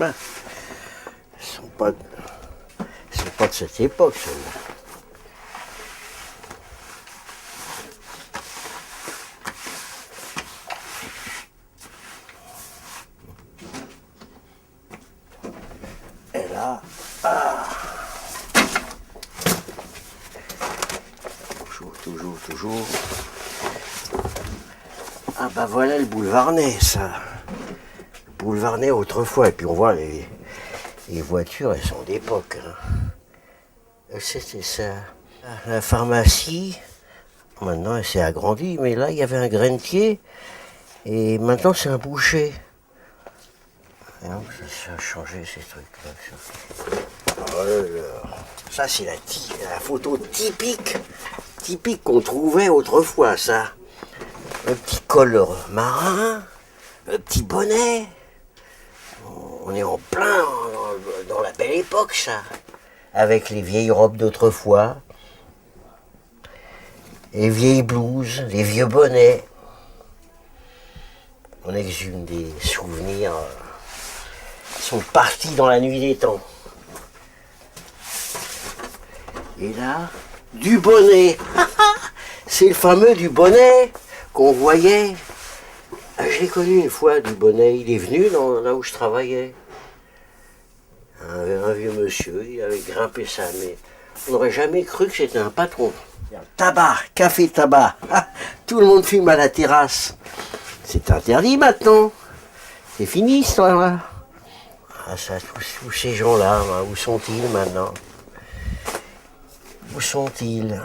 Ben, c'est pas de cette époque, celle-là. Et là, toujours. Ah bah voilà le boulevard Ney, ça. Le boulevard Ney autrefois, et puis on voit les voitures, elles sont d'époque. Hein. C'était ça. La pharmacie, maintenant elle s'est agrandie, mais là il y avait un grainetier, et maintenant c'est un boucher. Alors, ça a changé ces trucs-là. Oh là. Ça c'est la photo typique qu'on trouvait autrefois, ça. Le petit col marin, le petit bonnet. On est en plein dans la belle époque, ça. Avec les vieilles robes d'autrefois, les vieilles blouses, les vieux bonnets. On exhume des souvenirs qui sont partis dans la nuit des temps. Et là, du bonnet. C'est le fameux du bonnet qu'on voyait. Je l'ai connu une fois, du bonnet. Il est venu là où je travaillais. Un vieux monsieur, il avait grimpé ça, mais on n'aurait jamais cru que c'était un patron. Tabac, café tabac. Tout le monde fume à la terrasse. C'est interdit maintenant. C'est fini, cette histoire-là. Ça, tous ces gens-là, où sont-ils maintenant? Où sont-ils?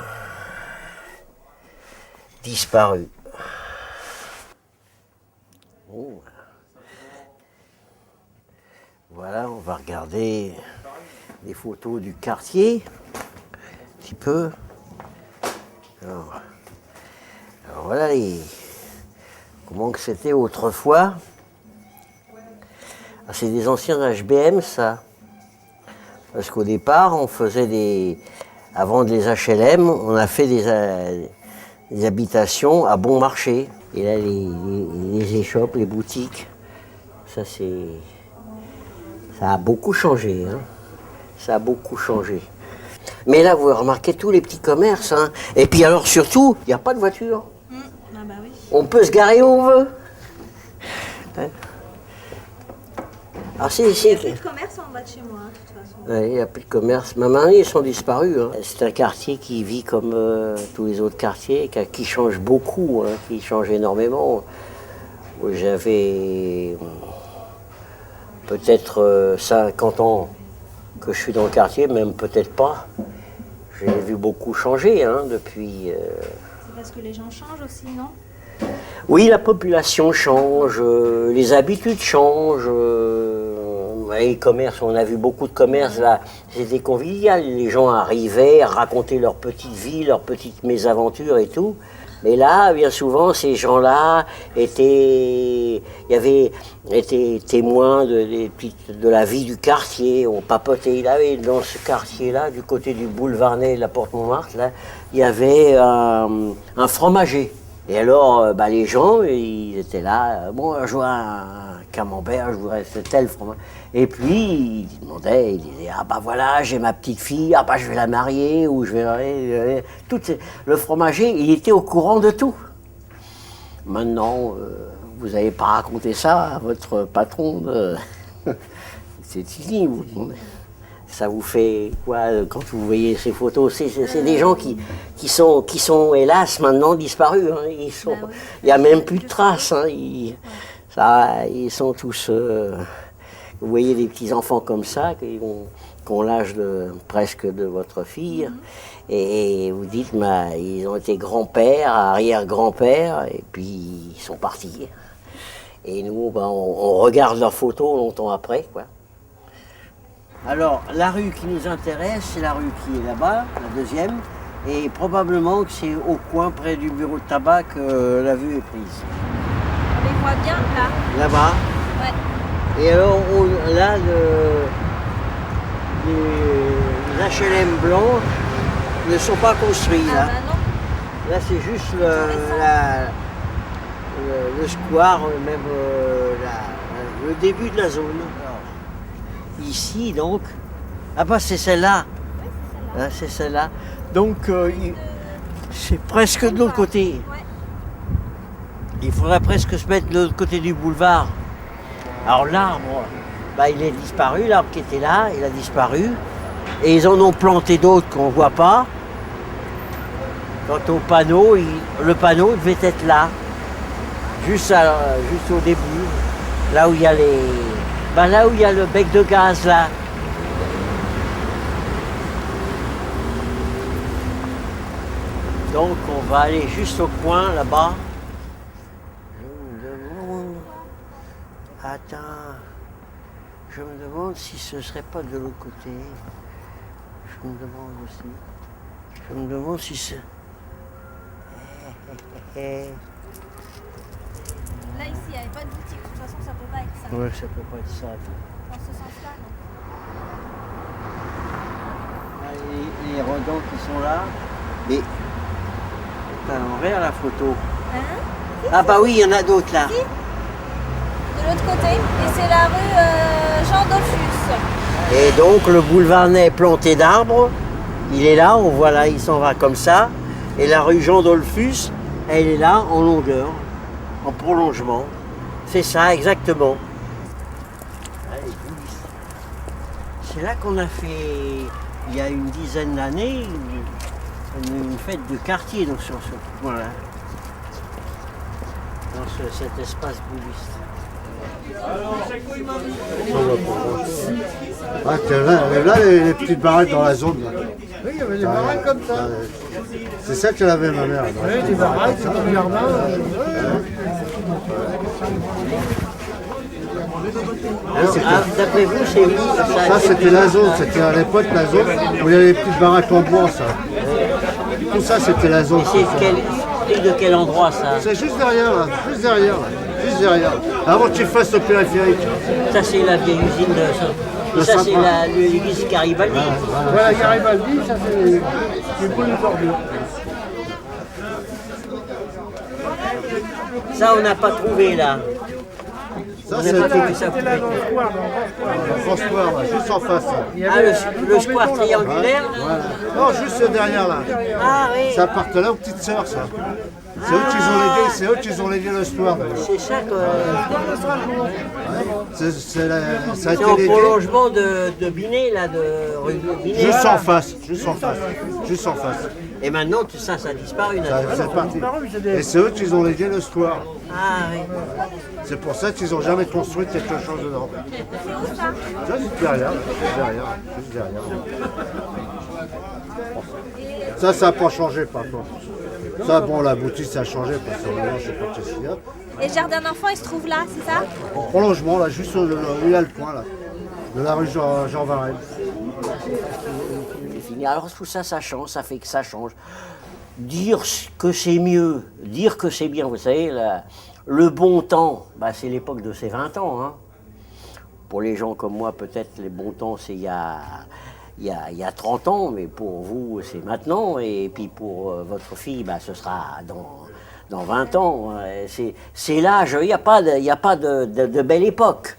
Disparus. Oh. Voilà, on va regarder les photos du quartier, un petit peu. Alors voilà comment que c'était autrefois. Ah, c'est des anciens HBM, ça. Parce qu'au départ, on faisait avant les HLM, on a fait des habitations à bon marché. Et là, les échoppes, les boutiques, ça a beaucoup changé. Hein. Ça a beaucoup changé. Mais là, vous remarquez tous les petits commerces. Hein. Et puis alors, surtout, il n'y a pas de voiture. Ah bah oui. On peut se garer où on veut. Hein. Alors, Il n'y a plus de commerce en bas de chez moi, de toute façon. Il n'y a plus de commerce. Maintenant, ils sont disparus. Hein. C'est un quartier qui vit comme tous les autres quartiers, qui change beaucoup, hein, qui change énormément. J'avais peut-être 50 ans que je suis dans le quartier, même peut-être pas. J'ai vu beaucoup changer hein, depuis. C'est parce que les gens changent aussi, non? Oui, la population change, les habitudes changent. Les commerces, on a vu beaucoup de commerces là, c'était convivial. Les gens arrivaient à raconter leur petite vie, leurs petites mésaventures et tout. Mais là, bien souvent, ces gens-là étaient témoins de la vie du quartier. On papotait. Il avait dans ce quartier-là, du côté du boulevard Ney, de la Porte Montmartre, là, il y avait un fromager. Et alors, les gens, ils étaient là. Bon, je vois un camembert, je voudrais tel fromage. Et puis, ils demandaient, ils disaient, ah bah voilà, j'ai ma petite fille, ah bah je vais la marier, ou je vais... Le fromager, il était au courant de tout. Maintenant, vous n'avez pas raconté ça à votre patron. C'est fini. Ça vous fait quoi quand vous voyez ces photos? C'est des gens qui sont hélas maintenant disparus. Hein. Il n'y a même plus de traces. Hein. Ils sont tous... vous voyez des petits enfants comme ça qui ont l'âge presque de votre fille. Et vous dites, ils ont été grands-pères, arrière-grands-pères, et puis ils sont partis. Et nous, on regarde leurs photos longtemps après, quoi. Alors, la rue qui nous intéresse, c'est la rue qui est là-bas, la deuxième, et probablement que c'est au coin, près du bureau de tabac, que la vue est prise. On les voit bien, là. Là-bas. Ouais. Et alors, là, les HLM blancs ne sont pas construits, là. Ah bah non. Là, c'est juste le square, même le début de la zone. Alors, ici donc. Ah bah c'est celle-là. Hein, c'est celle-là. Donc c'est presque de l'autre côté. Ouais. Il faudrait presque se mettre de l'autre côté du boulevard. Alors l'arbre, bah, il est disparu, l'arbre qui était là, il a disparu. Et ils en ont planté d'autres qu'on ne voit pas. Quant au panneau, le panneau devait être là, juste au début, là où il y a là où il y a le bec de gaz là. Donc on va aller juste au coin là-bas. Je me demande. Attends. Je me demande si ce serait pas de l'autre côté. Je me demande aussi. Je me demande si c'est. Là, ici, il n'y avait pas de boutique. De toute façon, ça peut pas être ça. Ouais, ça peut pas être ça. Dans ce sens-là, non. Les redans qui sont là. Mais. C'est à l'envers la photo. Hein? Ah bah oui, il y en a d'autres là. Si. De l'autre côté. Et c'est la rue Jean Doffus. Et donc le boulevard Ney planté d'arbres, il est là, on voit là, il s'en va comme ça. Et la rue Jean Dollfus, elle est là en longueur, en prolongement. C'est ça, exactement. C'est là qu'on a fait, il y a une dizaine d'années, une fête de quartier donc, sur ce point-là. Dans cet espace bouddhiste. Ah, là, les petites baraques dans la zone. Là. Oui, il y avait des baraques comme ça. C'est ça qu'elle avait, ma mère. Oui, des baraques, des petits jardins. D'après vous, c'est où Ça, c'était la zone. C'était à l'époque la zone où il y avait les petites baraques en bois, ça. Tout ça, c'était la zone. C'est de quel endroit ça? C'est juste derrière, là. Juste derrière, là. Juste derrière. Avant que tu fasses le périphérique. Ça, c'est la vieille usine de ça. Ça, c'est l'église Garibaldi. Voilà, Garibaldi, ça c'est pour les bordures. Ça, on n'a pas trouvé là. Ça, On c'est n'a pas trouvé tout. ça. C'était là dans le square, Le transport, là, juste en face. Là. Ah, le square triangulaire là. Voilà. Non, juste derrière, là. Ah oui. Ça appartenait aux petites sœurs, ça. C'est eux qui ont légué le square, d'ailleurs. C'est ça que. Ça a été C'est en légué prolongement de Binet là, de rue de Binet. juste en face, juste en face, juste en face. Et maintenant, tout ça, ça a disparu. Ça, naturellement. c'est parti. Et c'est eux qui ont légué le square. Ah oui. C'est pour ça qu'ils n'ont jamais construit quelque chose dedans. Ça, juste derrière, juste derrière, juste derrière. Ça n'a pas changé par contre. Ça, bon, la boutique, ça a changé parce que maintenant, je sais pas qu'est-ce qu'il y a. Et le jardin d'enfants, il se trouve là, c'est ça? En prolongement, là, juste où il y a le point, là, de la rue Jean Varenne. Alors tout ça, ça change, ça fait que ça change. Dire que c'est mieux, dire que c'est bien, vous savez, le bon temps, bah, c'est l'époque de ces 20 ans. Hein. Pour les gens comme moi, peut-être, les bons temps, c'est il y a 30 ans, mais pour vous, c'est maintenant. Et puis pour votre fille, bah, ce sera dans 20 ans. C'est l'âge, il n'y a pas de belle époque.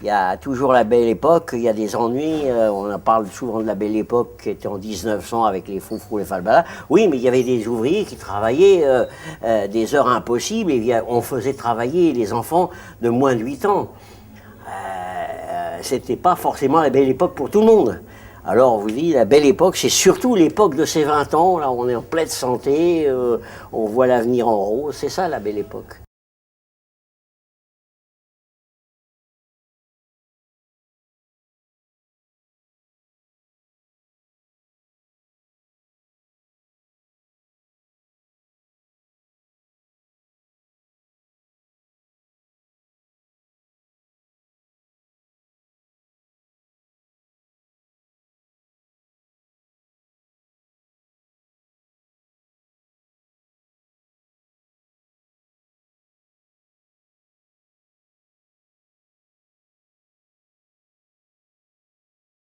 Il y a toujours la belle époque, il y a des ennuis, on parle souvent de la belle époque qui était en 1900 avec les foufous, les falbalas. Oui, mais il y avait des ouvriers qui travaillaient des heures impossibles et on faisait travailler les enfants de moins de 8 ans. C'était pas forcément la belle époque pour tout le monde. Alors, on vous dit, la belle époque, c'est surtout l'époque de ces 20 ans, là, on est en pleine santé, on voit l'avenir en rose, c'est ça la belle époque.